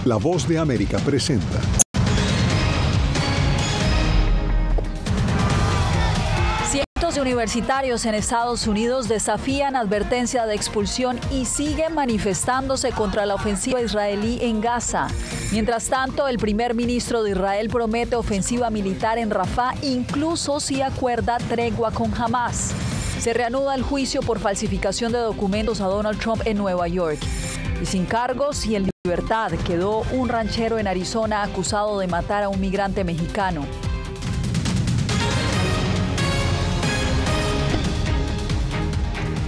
La Voz de América presenta. Cientos de universitarios en Estados Unidos desafían advertencia de expulsión y siguen manifestándose contra la ofensiva israelí en Gaza. Mientras tanto, el primer ministro de Israel promete ofensiva militar en Rafah, incluso si acuerda tregua con Hamás. Se reanuda el juicio por falsificación de documentos a Donald Trump en Nueva York. Y sin cargos y en libertad quedó un ranchero en Arizona acusado de matar a un migrante mexicano.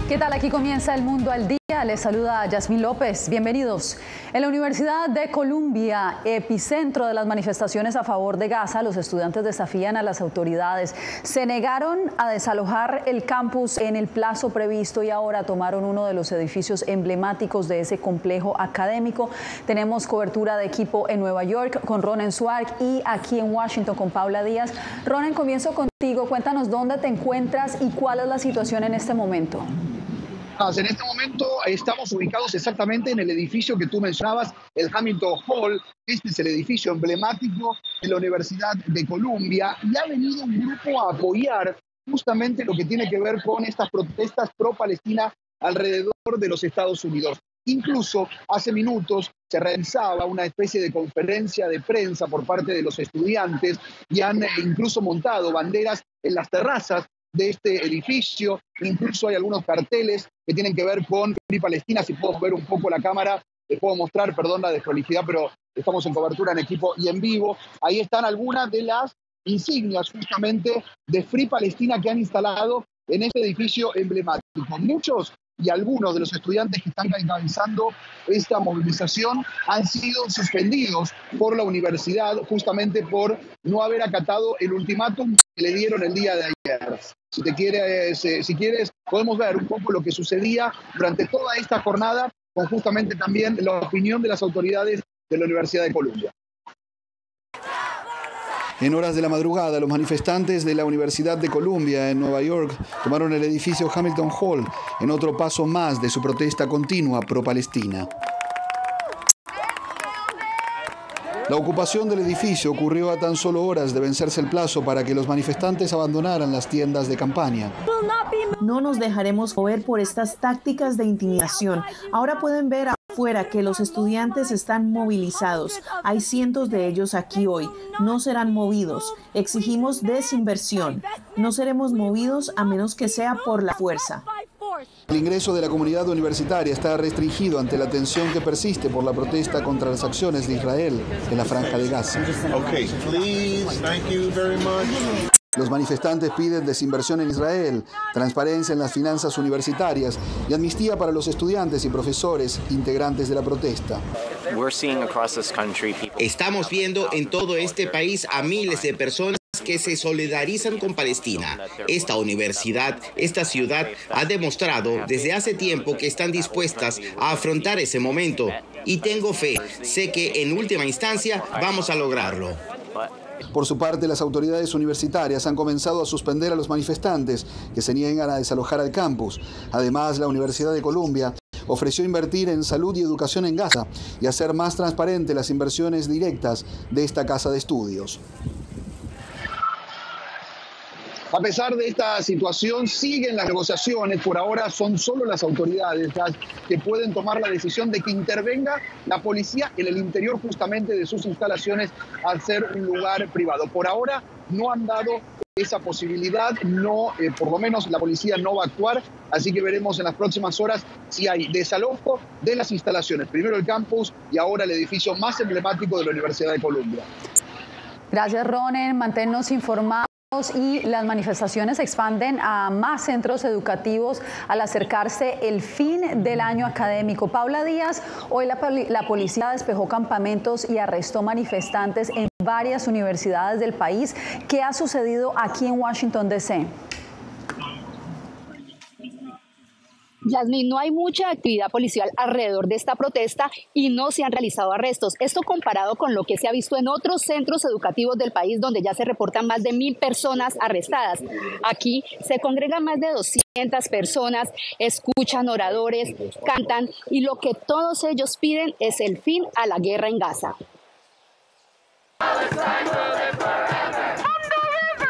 ¿Qué tal? Aquí comienza El Mundo al Día. Les saluda Yasmín López. Bienvenidos. En la Universidad de Columbia, epicentro de las manifestaciones a favor de Gaza, los estudiantes desafían a las autoridades. Se negaron a desalojar el campus en el plazo previsto y ahora tomaron uno de los edificios emblemáticos de ese complejo académico. Tenemos cobertura de equipo en Nueva York con Ronen Suark y aquí en Washington con Paula Díaz. Ronen, comienzo contigo. Cuéntanos dónde te encuentras y cuál es la situación en este momento. En este momento estamos ubicados exactamente en el edificio que tú mencionabas, el Hamilton Hall. Este es el edificio emblemático de la Universidad de Columbia y ha venido un grupo a apoyar justamente lo que tiene que ver con estas protestas pro-Palestina alrededor de los Estados Unidos. Incluso hace minutos se realizaba una especie de conferencia de prensa por parte de los estudiantes y han incluso montado banderas en las terrazas de este edificio. Incluso hay algunos carteles que tienen que ver con Free Palestina. Si puedo ver un poco la cámara, les puedo mostrar, perdón la desprolijidad, pero estamos en cobertura en equipo y en vivo. Ahí están algunas de las insignias justamente de Free Palestina que han instalado en este edificio emblemático. Muchos y algunos de los estudiantes que están encabezando esta movilización han sido suspendidos por la universidad justamente por no haber acatado el ultimátum que le dieron el día de ayer. Si quieres, podemos ver un poco lo que sucedía durante toda esta jornada con justamente también la opinión de las autoridades de la Universidad de Columbia. En horas de la madrugada, los manifestantes de la Universidad de Columbia en Nueva York tomaron el edificio Hamilton Hall en otro paso más de su protesta continua pro-Palestina. La ocupación del edificio ocurrió a tan solo horas de vencerse el plazo para que los manifestantes abandonaran las tiendas de campaña. No nos dejaremos mover por estas tácticas de intimidación. Ahora pueden ver afuera que los estudiantes están movilizados. Hay cientos de ellos aquí hoy. No serán movidos. Exigimos desinversión. No seremos movidos a menos que sea por la fuerza. El ingreso de la comunidad universitaria está restringido ante la tensión que persiste por la protesta contra las acciones de Israel en la Franja de Gaza. Los manifestantes piden desinversión en Israel, transparencia en las finanzas universitarias y amnistía para los estudiantes y profesores integrantes de la protesta. Estamos viendo en todo este país a miles de personas que se solidarizan con Palestina. Esta universidad, esta ciudad, ha demostrado desde hace tiempo que están dispuestas a afrontar ese momento. Y tengo fe, sé que en última instancia vamos a lograrlo. Por su parte, las autoridades universitarias han comenzado a suspender a los manifestantes que se niegan a desalojar al campus. Además, la Universidad de Columbia ofreció invertir en salud y educación en Gaza y hacer más transparentes las inversiones directas de esta casa de estudios. A pesar de esta situación, siguen las negociaciones. Por ahora son solo las autoridades las que pueden tomar la decisión de que intervenga la policía en el interior justamente de sus instalaciones al ser un lugar privado. Por ahora no han dado esa posibilidad, por lo menos la policía no va a actuar, así que veremos en las próximas horas si hay desalojo de las instalaciones. Primero el campus y ahora el edificio más emblemático de la Universidad de Columbia. Gracias, Ronen. Manténnos informados. Y las manifestaciones se expanden a más centros educativos al acercarse el fin del año académico. Paula Díaz, hoy la policía despejó campamentos y arrestó manifestantes en varias universidades del país. ¿Qué ha sucedido aquí en Washington, D.C.? Yasmín, no hay mucha actividad policial alrededor de esta protesta y no se han realizado arrestos. Esto comparado con lo que se ha visto en otros centros educativos del país donde ya se reportan más de 1.000 personas arrestadas. Aquí se congregan más de 200 personas, escuchan oradores, cantan y lo que todos ellos piden es el fin a la guerra en Gaza.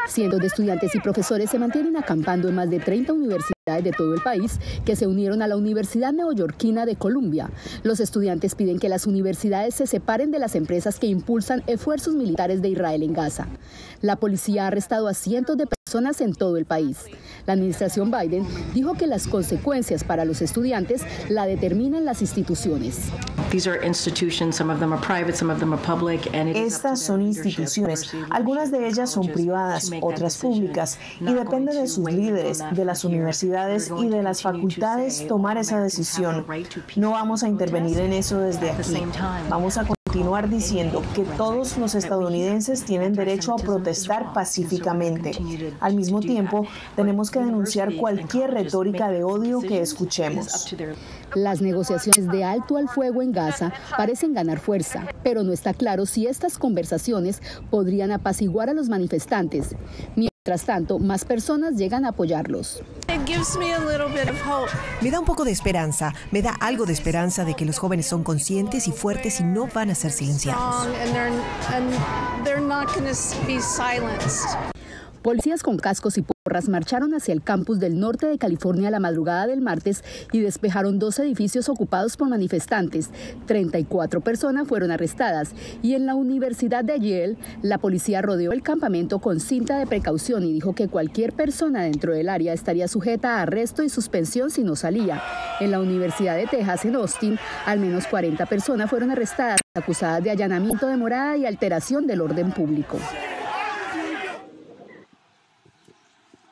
Cientos de estudiantes y profesores se mantienen acampando en más de 30 universidades de todo el país que se unieron a la Universidad Neoyorquina de Columbia. Los estudiantes piden que las universidades se separen de las empresas que impulsan esfuerzos militares de Israel en Gaza. La policía ha arrestado a cientos de personas en todo el país. La administración Biden dijo que las consecuencias para los estudiantes la determinan las instituciones. Estas son instituciones, algunas de ellas son privadas, otras públicas, y depende de sus líderes, de las universidades y de las facultades tomar esa decisión. No vamos a intervenir en eso desde aquí. Vamos a continuar diciendo que todos los estadounidenses tienen derecho a protestar pacíficamente. Al mismo tiempo, tenemos que denunciar cualquier retórica de odio que escuchemos. Las negociaciones de alto al fuego en Gaza parecen ganar fuerza, pero no está claro si estas conversaciones podrían apaciguar a los manifestantes. Mientras tanto, más personas llegan a apoyarlos. Me da un poco de esperanza, me da algo de esperanza de que los jóvenes son conscientes y fuertes y no van a ser silenciados. Policías con cascos y porras marcharon hacia el campus del norte de California la madrugada del martes y despejaron 2 edificios ocupados por manifestantes. 34 personas fueron arrestadas y en la Universidad de Yale la policía rodeó el campamento con cinta de precaución y dijo que cualquier persona dentro del área estaría sujeta a arresto y suspensión si no salía. En la Universidad de Texas en Austin, al menos 40 personas fueron arrestadas acusadas de allanamiento de morada y alteración del orden público.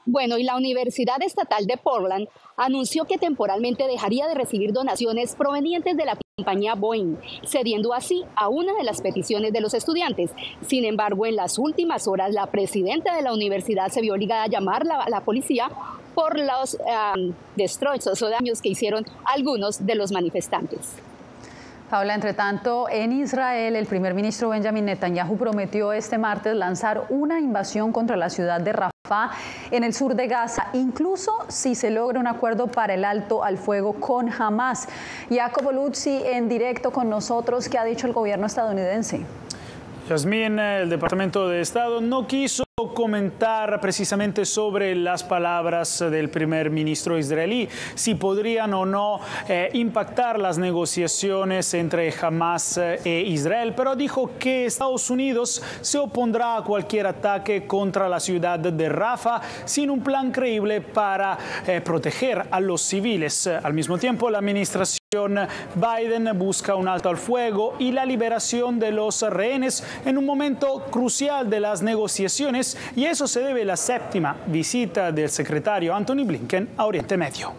Bueno, y la Universidad Estatal de Portland anunció que temporalmente dejaría de recibir donaciones provenientes de la compañía Boeing, cediendo así a una de las peticiones de los estudiantes. Sin embargo, en las últimas horas, la presidenta de la universidad se vio obligada a llamar a la policía por los destrozos o daños que hicieron algunos de los manifestantes. Paula, entre tanto, en Israel, el primer ministro Benjamin Netanyahu prometió este martes lanzar una invasión contra la ciudad de Rafah en el sur de Gaza, incluso si se logra un acuerdo para el alto al fuego con Hamas. Jacobo Luzzi, en directo con nosotros, ¿qué ha dicho el gobierno estadounidense? Yasmín, el Departamento de Estado no quiso comentar precisamente sobre las palabras del primer ministro israelí, si podrían o no impactar las negociaciones entre Hamas e Israel, pero dijo que Estados Unidos se opondrá a cualquier ataque contra la ciudad de Rafah sin un plan creíble para proteger a los civiles. Al mismo tiempo, la administración Biden busca un alto al fuego y la liberación de los rehenes en un momento crucial de las negociaciones, y eso se debe a la 7ª visita del secretario Antony Blinken a Oriente Medio.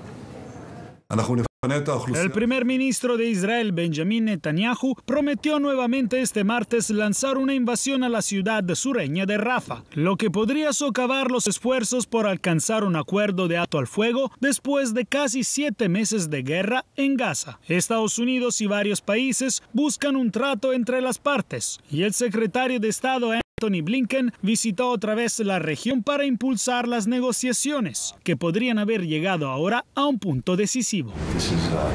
El primer ministro de Israel, Benjamin Netanyahu, prometió nuevamente este martes lanzar una invasión a la ciudad sureña de Rafah, lo que podría socavar los esfuerzos por alcanzar un acuerdo de alto al fuego después de casi 7 meses de guerra en Gaza. Estados Unidos y varios países buscan un trato entre las partes, y el secretario de Estado Antony Blinken visitó otra vez la región para impulsar las negociaciones, que podrían haber llegado ahora a un punto decisivo.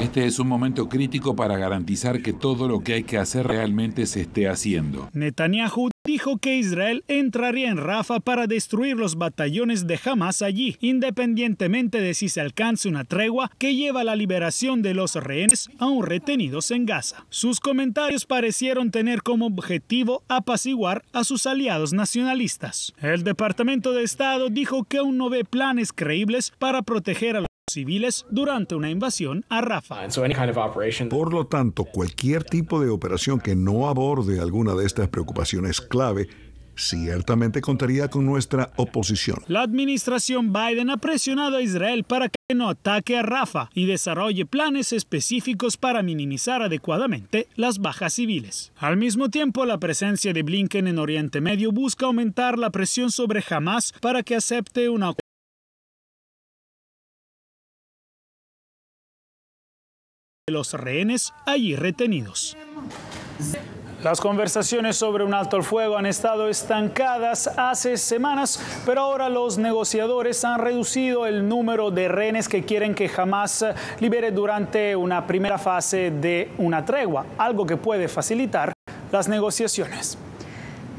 Este es un momento crítico para garantizar que todo lo que hay que hacer realmente se esté haciendo. Netanyahu dijo que Israel entraría en Rafah para destruir los batallones de Hamas allí, independientemente de si se alcance una tregua que lleva a la liberación de los rehenes aún retenidos en Gaza. Sus comentarios parecieron tener como objetivo apaciguar a sus aliados nacionalistas. El Departamento de Estado dijo que aún no ve planes creíbles para proteger a los civiles durante una invasión a Rafah. Por lo tanto, cualquier tipo de operación que no aborde alguna de estas preocupaciones clave ciertamente contaría con nuestra oposición. La administración Biden ha presionado a Israel para que no ataque a Rafah y desarrolle planes específicos para minimizar adecuadamente las bajas civiles. Al mismo tiempo, la presencia de Blinken en Oriente Medio busca aumentar la presión sobre Hamas para que acepte una de los rehenes allí retenidos. Las conversaciones sobre un alto el fuego han estado estancadas hace semanas, pero ahora los negociadores han reducido el número de rehenes que quieren que Hamás libere durante una primera fase de una tregua, algo que puede facilitar las negociaciones.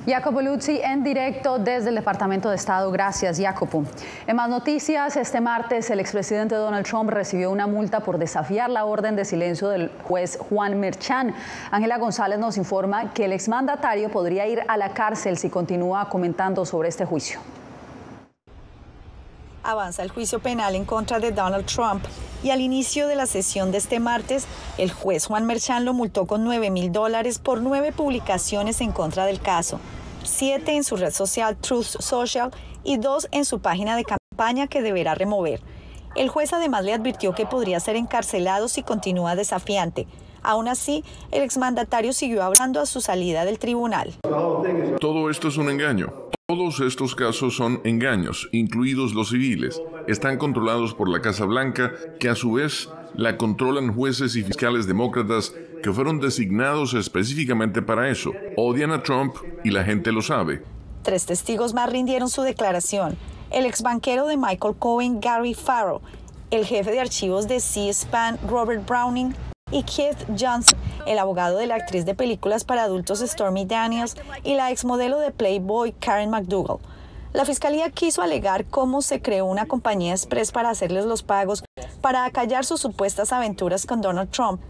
Jacopo Luzzi en directo desde el Departamento de Estado. Gracias, Jacopo. En más noticias, este martes el expresidente Donald Trump recibió una multa por desafiar la orden de silencio del juez Juan Merchan. Ángela González nos informa que el exmandatario podría ir a la cárcel si continúa comentando sobre este juicio. Avanza el juicio penal en contra de Donald Trump y al inicio de la sesión de este martes, el juez Juan Merchan lo multó con $9,000 por 9 publicaciones en contra del caso, 7 en su red social Truth Social y 2 en su página de campaña que deberá remover. El juez además le advirtió que podría ser encarcelado si continúa desafiante. Aún así, el exmandatario siguió hablando a su salida del tribunal. Todo esto es un engaño. Todos estos casos son engaños, incluidos los civiles. Están controlados por la Casa Blanca, que a su vez la controlan jueces y fiscales demócratas que fueron designados específicamente para eso. Odian a Trump y la gente lo sabe. 3 testigos más rindieron su declaración. El exbanquero de Michael Cohen, Gary Farrell, el jefe de archivos de C-SPAN, Robert Browning, y Keith Johnson, el abogado de la actriz de películas para adultos Stormy Daniels y la exmodelo de Playboy Karen McDougal. La fiscalía quiso alegar cómo se creó una compañía express para hacerles los pagos para acallar sus supuestas aventuras con Donald Trump,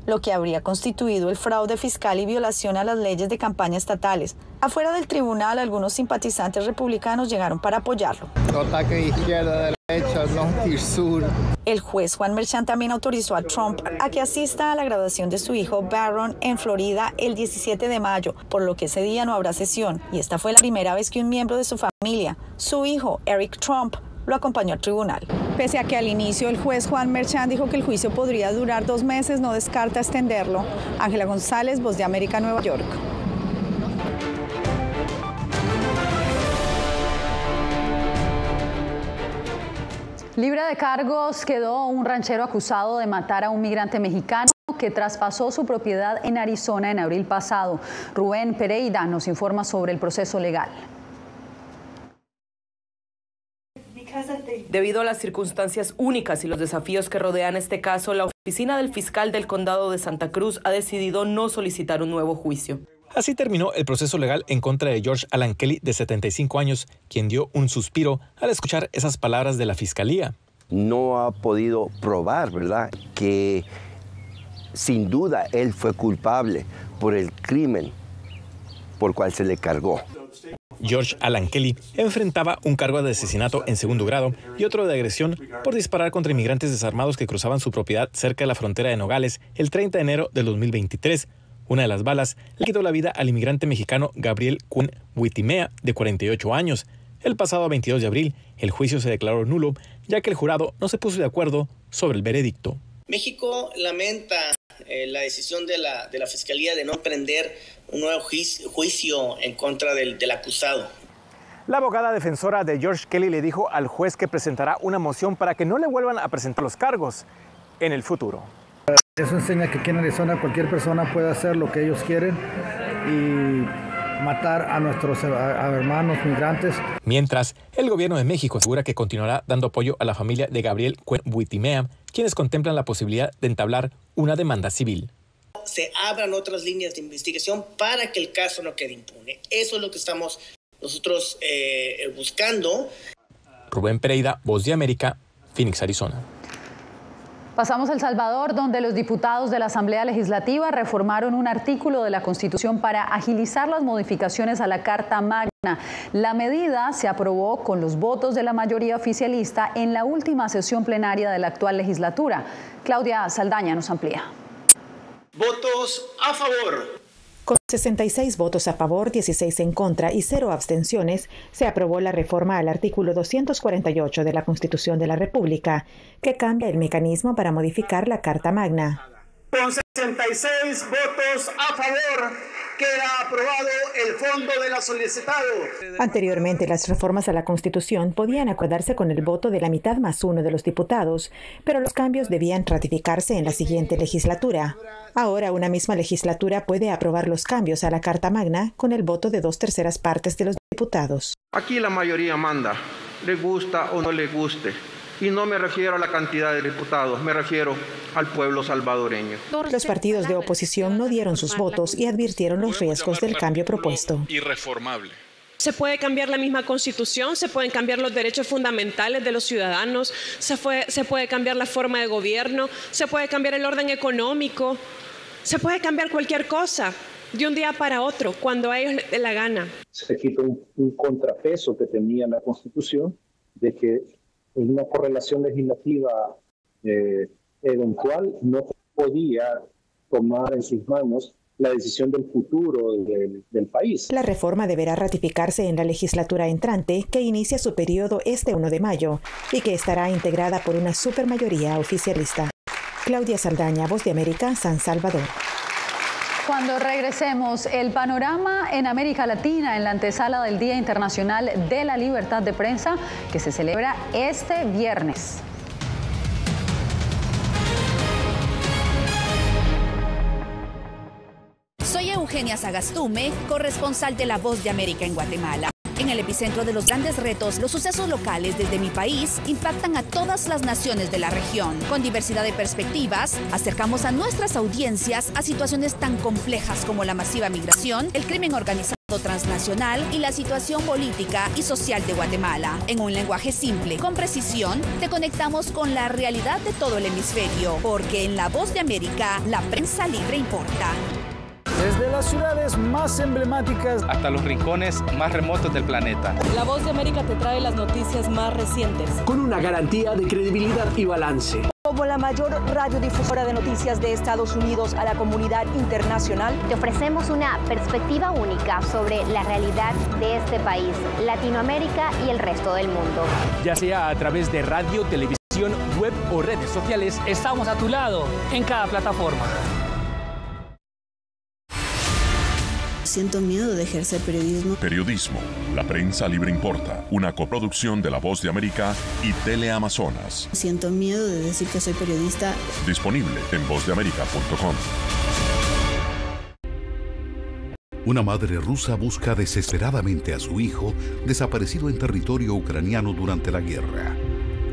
lo que habría constituido el fraude fiscal y violación a las leyes de campaña estatales. Afuera del tribunal, algunos simpatizantes republicanos llegaron para apoyarlo. No ataque de izquierda, de derecha, norte y sur. El juez Juan Merchan también autorizó a Trump a que asista a la graduación de su hijo Barron en Florida el 17 de mayo, por lo que ese día no habrá sesión. Y esta fue la primera vez que un miembro de su familia, su hijo Eric Trump, lo acompañó al tribunal. Pese a que al inicio el juez Juan Merchan dijo que el juicio podría durar 2 meses, no descarta extenderlo. Ángela González, Voz de América, Nueva York. Libre de cargos quedó un ranchero acusado de matar a un migrante mexicano que traspasó su propiedad en Arizona en abril pasado. Rubén Pereira nos informa sobre el proceso legal. Debido a las circunstancias únicas y los desafíos que rodean este caso, la oficina del fiscal del condado de Santa Cruz ha decidido no solicitar un nuevo juicio. Así terminó el proceso legal en contra de George Alan Kelly, de 75 años, quien dio un suspiro al escuchar esas palabras de la fiscalía. No ha podido probar, ¿verdad?, que sin duda él fue culpable por el crimen por cual se le cargó. George Alan Kelly enfrentaba un cargo de asesinato en segundo grado y otro de agresión por disparar contra inmigrantes desarmados que cruzaban su propiedad cerca de la frontera de Nogales el 30 de enero del 2023. Una de las balas le quitó la vida al inmigrante mexicano Gabriel Cuen Huitimea, de 48 años. El pasado 22 de abril, el juicio se declaró nulo, ya que el jurado no se puso de acuerdo sobre el veredicto. México lamenta la decisión de la Fiscalía de no emprender un nuevo juicio en contra del acusado. La abogada defensora de George Kelly le dijo al juez que presentará una moción para que no le vuelvan a presentar los cargos en el futuro. Eso enseña que aquí en Arizona cualquier persona puede hacer lo que ellos quieren y matar a nuestros hermanos migrantes. Mientras, el gobierno de México asegura que continuará dando apoyo a la familia de Gabriel Cuen Huitimea, quienes contemplan la posibilidad de entablar una demanda civil. Se abran otras líneas de investigación para que el caso no quede impune. Eso es lo que estamos nosotros buscando. Rubén Pereira, Voz de América, Phoenix, Arizona. Pasamos a El Salvador, donde los diputados de la Asamblea Legislativa reformaron un artículo de la Constitución para agilizar las modificaciones a la Carta Magna. La medida se aprobó con los votos de la mayoría oficialista en la última sesión plenaria de la actual legislatura. Claudia Saldaña nos amplía. Votos a favor. Con 66 votos a favor, 16 en contra y 0 abstenciones, se aprobó la reforma al artículo 248 de la Constitución de la República, que cambia el mecanismo para modificar la Carta Magna. Con 66 votos a favor, queda aprobado el Fondo de la Solicitado. Anteriormente, las reformas a la Constitución podían acordarse con el voto de la mitad más uno de los diputados, pero los cambios debían ratificarse en la siguiente legislatura. Ahora, una misma legislatura puede aprobar los cambios a la Carta Magna con el voto de 2/3 partes de los diputados. Aquí la mayoría manda, le gusta o no le guste. Y no me refiero a la cantidad de diputados, me refiero al pueblo salvadoreño. Los partidos de oposición no dieron sus votos y advirtieron los riesgos del cambio propuesto. Irreformable. Se puede cambiar la misma Constitución, se pueden cambiar los derechos fundamentales de los ciudadanos, se puede cambiar la forma de gobierno, se puede cambiar el orden económico, se puede cambiar cualquier cosa de un día para otro, cuando a ellos les dé la gana. Se quita un contrapeso que tenía la Constitución de que una correlación legislativa eventual no podía tomar en sus manos la decisión del futuro del país. La reforma deberá ratificarse en la legislatura entrante, que inicia su periodo este 1 de mayo y que estará integrada por una supermayoría oficialista. Claudia Saldaña, Voz de América, San Salvador. Cuando regresemos, el panorama en América Latina en la antesala del Día Internacional de la Libertad de Prensa, que se celebra este viernes. Soy Eugenia Sagastume, corresponsal de La Voz de América en Guatemala. En el epicentro de los grandes retos, los sucesos locales desde mi país impactan a todas las naciones de la región. Con diversidad de perspectivas, acercamos a nuestras audiencias a situaciones tan complejas como la masiva migración, el crimen organizado transnacional y la situación política y social de Guatemala. En un lenguaje simple, con precisión, te conectamos con la realidad de todo el hemisferio, porque en La Voz de América, la prensa libre importa. Desde las ciudades más emblemáticas hasta los rincones más remotos del planeta. La Voz de América te trae las noticias más recientes. Con una garantía de credibilidad y balance. Como la mayor radiodifusora de noticias de Estados Unidos a la comunidad internacional, te ofrecemos una perspectiva única sobre la realidad de este país, Latinoamérica y el resto del mundo. Ya sea a través de radio, televisión, web o redes sociales, estamos a tu lado en cada plataforma. Siento miedo de ejercer periodismo. Periodismo. La prensa libre importa. Una coproducción de La Voz de América y Teleamazonas. Siento miedo de decir que soy periodista. Disponible en vozdeamerica.com. Una madre rusa busca desesperadamente a su hijo desaparecido en territorio ucraniano durante la guerra.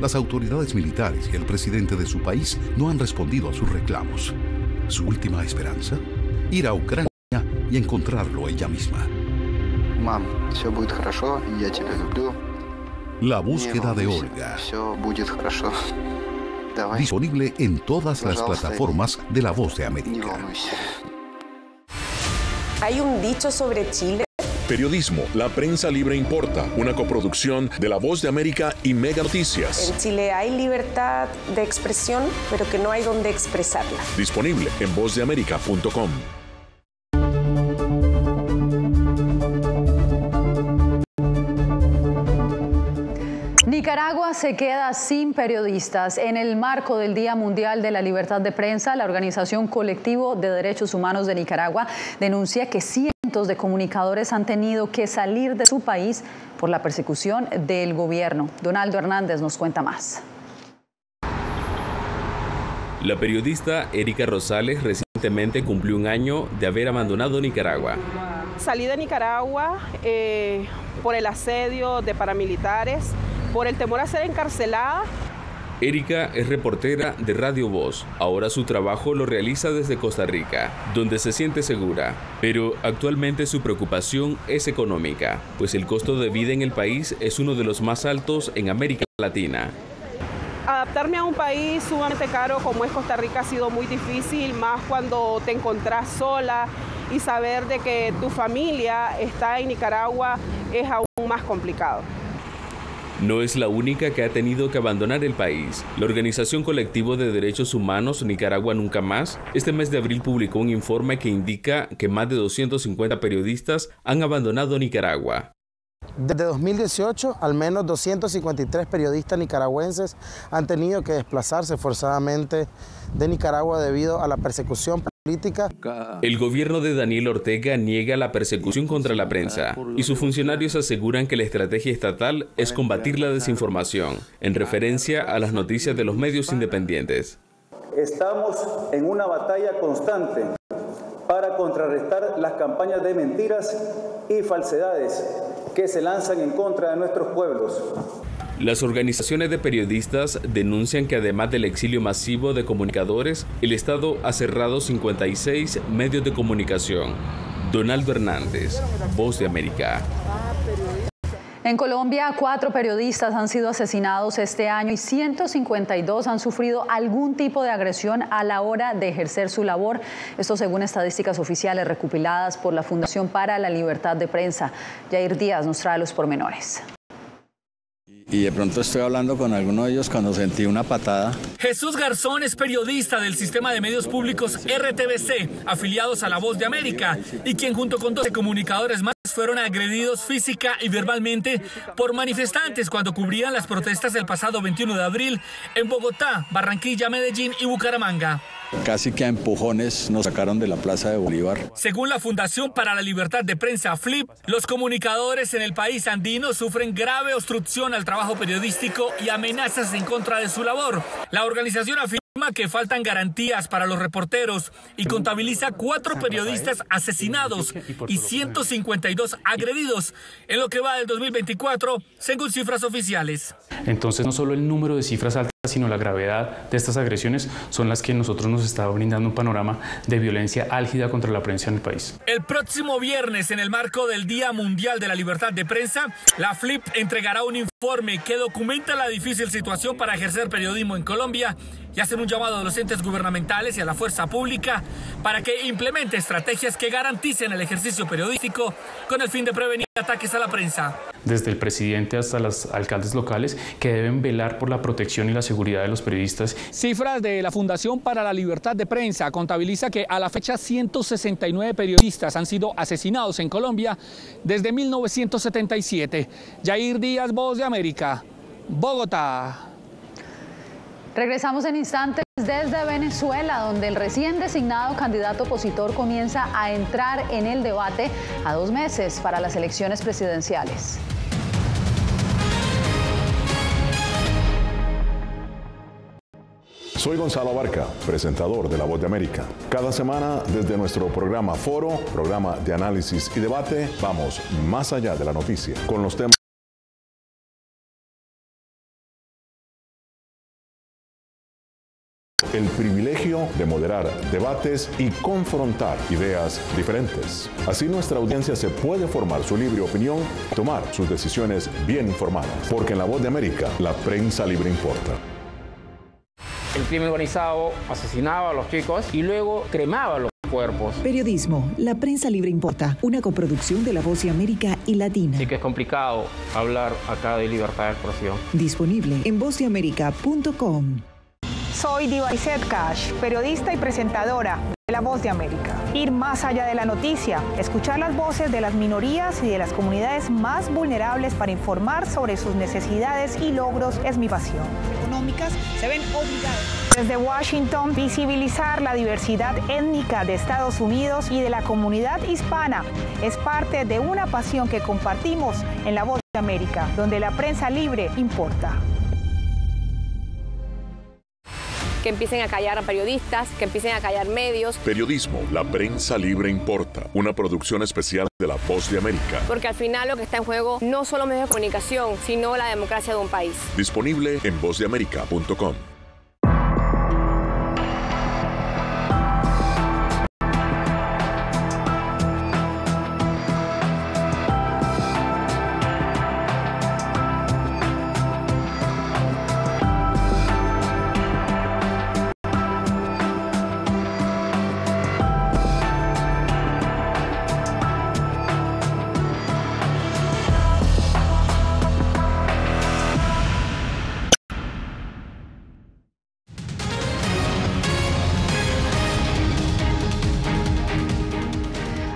Las autoridades militares y el presidente de su país no han respondido a sus reclamos. ¿Su última esperanza? Ir a Ucrania y encontrarlo ella misma. Mam, все будет хорошо, я тебя люблю. La búsqueda de Olga. Все будет хорошо. Давай. Disponible en todas las plataformas de La Voz de América. Hay un dicho sobre Chile. Periodismo. La prensa libre importa. Una coproducción de La Voz de América y Mega Noticias. En Chile hay libertad de expresión, pero que no hay donde expresarla. Disponible en vozdeamerica.com. Nicaragua se queda sin periodistas. En el marco del Día Mundial de la Libertad de Prensa, la Organización Colectivo de Derechos Humanos de Nicaragua denuncia que cientos de comunicadores han tenido que salir de su país por la persecución del gobierno. Donaldo Hernández nos cuenta más. La periodista Erika Rosales recientemente cumplió un año de haber abandonado Nicaragua. Salí de Nicaragua por el asedio de paramilitares, por el temor a ser encarcelada. Erika es reportera de Radio Voz. Ahora su trabajo lo realiza desde Costa Rica, donde se siente segura. Pero actualmente su preocupación es económica, pues el costo de vida en el país es uno de los más altos en América Latina. Adaptarme a un país sumamente caro como es Costa Rica ha sido muy difícil, más cuando te encontrás sola, y saber de que tu familia está en Nicaragua es aún más complicado. No es la única que ha tenido que abandonar el país. La Organización Colectivo de Derechos Humanos Nicaragua Nunca Más, este mes de abril publicó un informe que indica que más de 250 periodistas han abandonado Nicaragua. Desde 2018, al menos 253 periodistas nicaragüenses han tenido que desplazarse forzadamente de Nicaragua debido a la persecución política. El gobierno de Daniel Ortega niega la persecución contra la prensa y sus funcionarios aseguran que la estrategia estatal es combatir la desinformación, en referencia a las noticias de los medios independientes. Estamos en una batalla constante para contrarrestar las campañas de mentiras y falsedades que se lanzan en contra de nuestros pueblos. Las organizaciones de periodistas denuncian que además del exilio masivo de comunicadores, el Estado ha cerrado 56 medios de comunicación. Donaldo Hernández, Voz de América. En Colombia, 4 periodistas han sido asesinados este año y 152 han sufrido algún tipo de agresión a la hora de ejercer su labor. Esto según estadísticas oficiales recopiladas por la Fundación para la Libertad de Prensa. Yair Díaz nos trae los pormenores. Y de pronto estoy hablando con alguno de ellos cuando sentí una patada. Jesús Garzón es periodista del sistema de medios públicos RTBC, afiliados a La Voz de América, y quien junto con 12 comunicadores más fueron agredidos física y verbalmente por manifestantes cuando cubrían las protestas del pasado 21 de abril en Bogotá, Barranquilla, Medellín y Bucaramanga. Casi que a empujones nos sacaron de la Plaza de Bolívar. Según la Fundación para la Libertad de Prensa, FLIP, los comunicadores en el país andino sufren grave obstrucción al trabajo periodístico y amenazas en contra de su labor. La organización afirma que faltan garantías para los reporteros y contabiliza 4 periodistas asesinados y 152 agredidos en lo que va del 2024, según cifras oficiales. Entonces, no solo el número de cifras altas, sino la gravedad de estas agresiones son las que nosotros nos está brindando un panorama de violencia álgida contra la prensa en el país. El próximo viernes, en el marco del Día Mundial de la Libertad de Prensa, la FLIP entregará un informe que documenta la difícil situación para ejercer periodismo en Colombia y hacen un llamado a los entes gubernamentales y a la fuerza pública para que implemente estrategias que garanticen el ejercicio periodístico con el fin de prevenir ataques a la prensa. Desde el presidente hasta los alcaldes locales que deben velar por la protección y la seguridad de los periodistas. Cifras de la Fundación para la Libertad de Prensa contabiliza que a la fecha 169 periodistas han sido asesinados en Colombia desde 1977. Yair Díaz, Voz de América, Bogotá. Regresamos en instantes desde Venezuela, donde el recién designado candidato opositor comienza a entrar en el debate a 2 meses para las elecciones presidenciales. Soy Gonzalo Abarca, presentador de La Voz de América. Cada semana, desde nuestro programa Foro, programa de análisis y debate, vamos más allá de la noticia, con los temas. El privilegio de moderar debates y confrontar ideas diferentes. Así nuestra audiencia se puede formar su libre opinión y tomar sus decisiones bien informadas. Porque en La Voz de América, la prensa libre importa. El crimen organizado asesinaba a los chicos y luego cremaba los cuerpos. Periodismo, la prensa libre importa, una coproducción de La Voz de América y Latina. Sí que es complicado hablar acá de libertad de expresión. Disponible en vozdeamerica.com. Soy Divaicet Cash, periodista y presentadora de La Voz de América. Ir más allá de la noticia, escuchar las voces de las minorías y de las comunidades más vulnerables para informar sobre sus necesidades y logros es mi pasión. Económicas se ven obligadas. Desde Washington, visibilizar la diversidad étnica de Estados Unidos y de la comunidad hispana es parte de una pasión que compartimos en La Voz de América, donde la prensa libre importa. Que empiecen a callar a periodistas, que empiecen a callar medios. Periodismo, la prensa libre importa. Una producción especial de La Voz de América. Porque al final lo que está en juego no solo medios de comunicación, sino la democracia de un país. Disponible en vozdeamerica.com.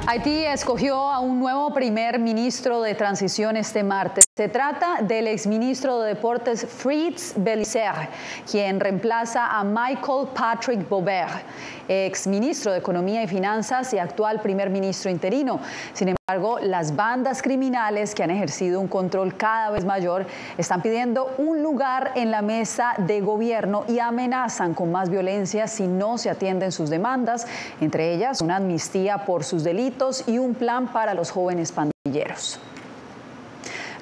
Haití escogió a un nuevo primer ministro de transición este martes. Se trata del exministro de Deportes Fritz Bellicer, quien reemplaza a Michael Patrick Bober, exministro de Economía y Finanzas y actual primer ministro interino. Sin embargo, las bandas criminales que han ejercido un control cada vez mayor están pidiendo un lugar en la mesa de gobierno y amenazan con más violencia si no se atienden sus demandas, entre ellas una amnistía por sus delitos y un plan para los jóvenes pandilleros.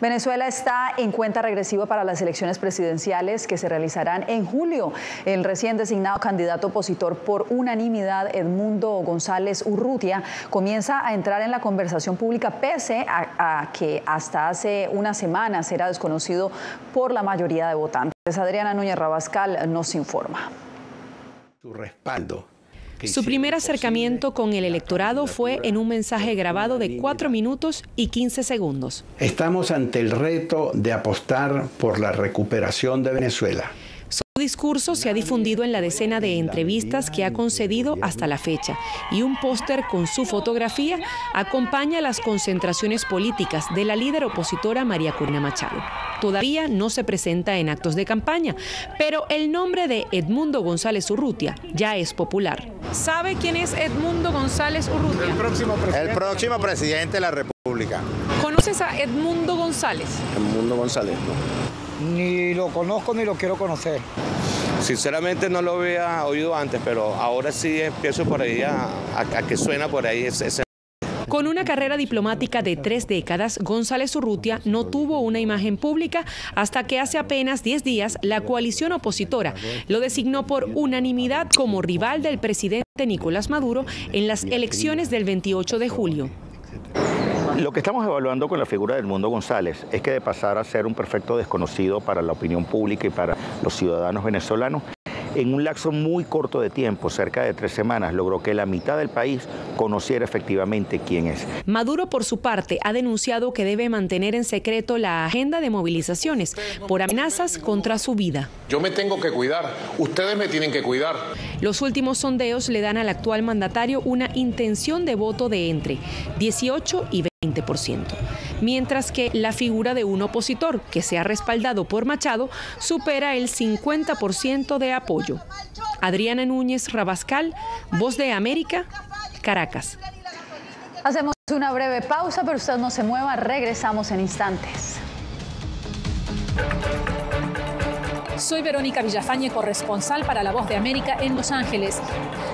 Venezuela está en cuenta regresiva para las elecciones presidenciales que se realizarán en julio. El recién designado candidato opositor por unanimidad, Edmundo González Urrutia, comienza a entrar en la conversación pública pese a que hasta hace unas semanas era desconocido por la mayoría de votantes. Adriana Núñez Rabascal nos informa. Su respaldo. Su primer acercamiento con el electorado fue en un mensaje grabado de 4 minutos y 15 segundos. Estamos ante el reto de apostar por la recuperación de Venezuela. Su discurso se ha difundido en la decena de entrevistas que ha concedido hasta la fecha y un póster con su fotografía acompaña las concentraciones políticas de la líder opositora María Corina Machado. Todavía no se presenta en actos de campaña, pero el nombre de Edmundo González Urrutia ya es popular. ¿Sabe quién es Edmundo González Urrutia? El próximo presidente de la República. ¿Conoces a Edmundo González? Edmundo González, no. Ni lo conozco ni lo quiero conocer. Sinceramente no lo había oído antes, pero ahora sí empiezo por ahí a que suena por ahí ese. Con una carrera diplomática de 3 décadas, González Urrutia no tuvo una imagen pública hasta que hace apenas 10 días la coalición opositora lo designó por unanimidad como rival del presidente Nicolás Maduro en las elecciones del 28 de julio. Lo que estamos evaluando con la figura de Edmundo González es que de pasar a ser un perfecto desconocido para la opinión pública y para los ciudadanos venezolanos, en un lapso muy corto de tiempo, cerca de 3 semanas, logró que la mitad del país conociera efectivamente quién es. Maduro, por su parte, ha denunciado que debe mantener en secreto la agenda de movilizaciones por amenazas contra su vida. Yo me tengo que cuidar, ustedes me tienen que cuidar. Los últimos sondeos le dan al actual mandatario una intención de voto de entre 18 y 20%, mientras que la figura de un opositor que se ha respaldado por Machado supera el 50% de apoyo. Adriana Núñez Rabascal, Voz de América, Caracas. Hacemos una breve pausa, pero usted no se mueva, regresamos en instantes. Soy Verónica Villafañe, corresponsal para La Voz de América en Los Ángeles.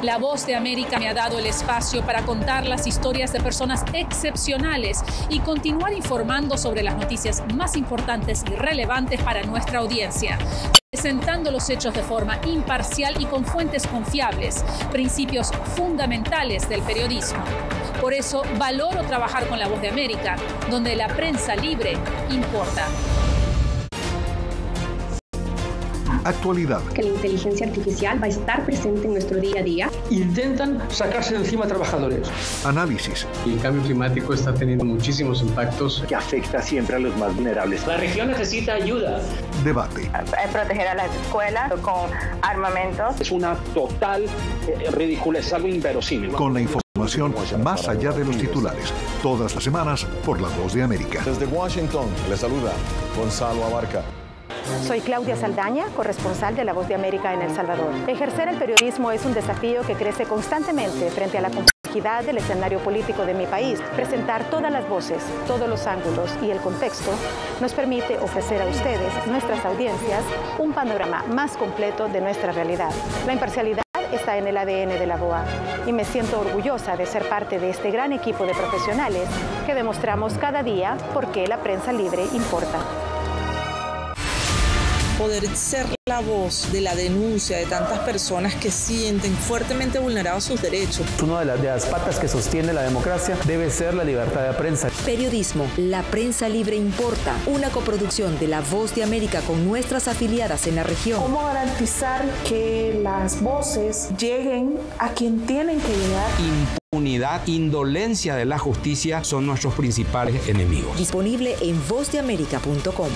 La Voz de América me ha dado el espacio para contar las historias de personas excepcionales y continuar informando sobre las noticias más importantes y relevantes para nuestra audiencia, presentando los hechos de forma imparcial y con fuentes confiables, principios fundamentales del periodismo. Por eso valoro trabajar con La Voz de América, donde la prensa libre importa. Actualidad. Que la inteligencia artificial va a estar presente en nuestro día a día. Intentan sacarse de encima a trabajadores. Análisis. El cambio climático está teniendo muchísimos impactos que afecta siempre a los más vulnerables. La región necesita ayuda. Debate. Proteger a las escuelas con armamentos. Es una total ridiculez, es algo inverosímil. Con la información más allá de los titulares. Todas las semanas por La Voz de América. Desde Washington, le saluda Gonzalo Abarca. Soy Claudia Saldaña, corresponsal de La Voz de América en El Salvador. Ejercer el periodismo es un desafío que crece constantemente frente a la complejidad del escenario político de mi país. Presentar todas las voces, todos los ángulos y el contexto nos permite ofrecer a ustedes, nuestras audiencias, un panorama más completo de nuestra realidad. La imparcialidad está en el ADN de la VOA y me siento orgullosa de ser parte de este gran equipo de profesionales que demostramos cada día por qué la prensa libre importa. Poder ser la voz de la denuncia de tantas personas que sienten fuertemente vulnerados sus derechos. Una de las patas que sostiene la democracia debe ser la libertad de prensa. Periodismo, la prensa libre importa. Una coproducción de La Voz de América con nuestras afiliadas en la región. ¿Cómo garantizar que las voces lleguen a quien tienen que llegar? Impunidad, indolencia de la justicia son nuestros principales enemigos. Disponible en vozdeamerica.com.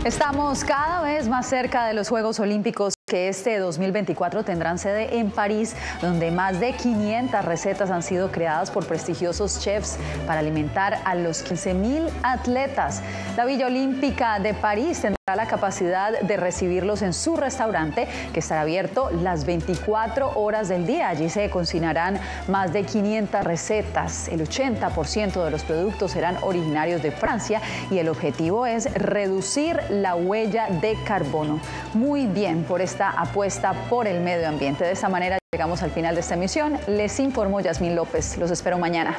Estamos cada vez más cerca de los Juegos Olímpicos que este 2024 tendrán sede en París, donde más de 500 recetas han sido creadas por prestigiosos chefs para alimentar a los 15.000 atletas. La Villa Olímpica de París tendrá la capacidad de recibirlos en su restaurante, que estará abierto las 24 horas del día. Allí se cocinarán más de 500 recetas. El 80% de los productos serán originarios de Francia y el objetivo es reducir la huella de carbono. Muy bien por esta apuesta por el medio ambiente. De esta manera llegamos al final de esta emisión. Les informó Yasmín López. Los espero mañana.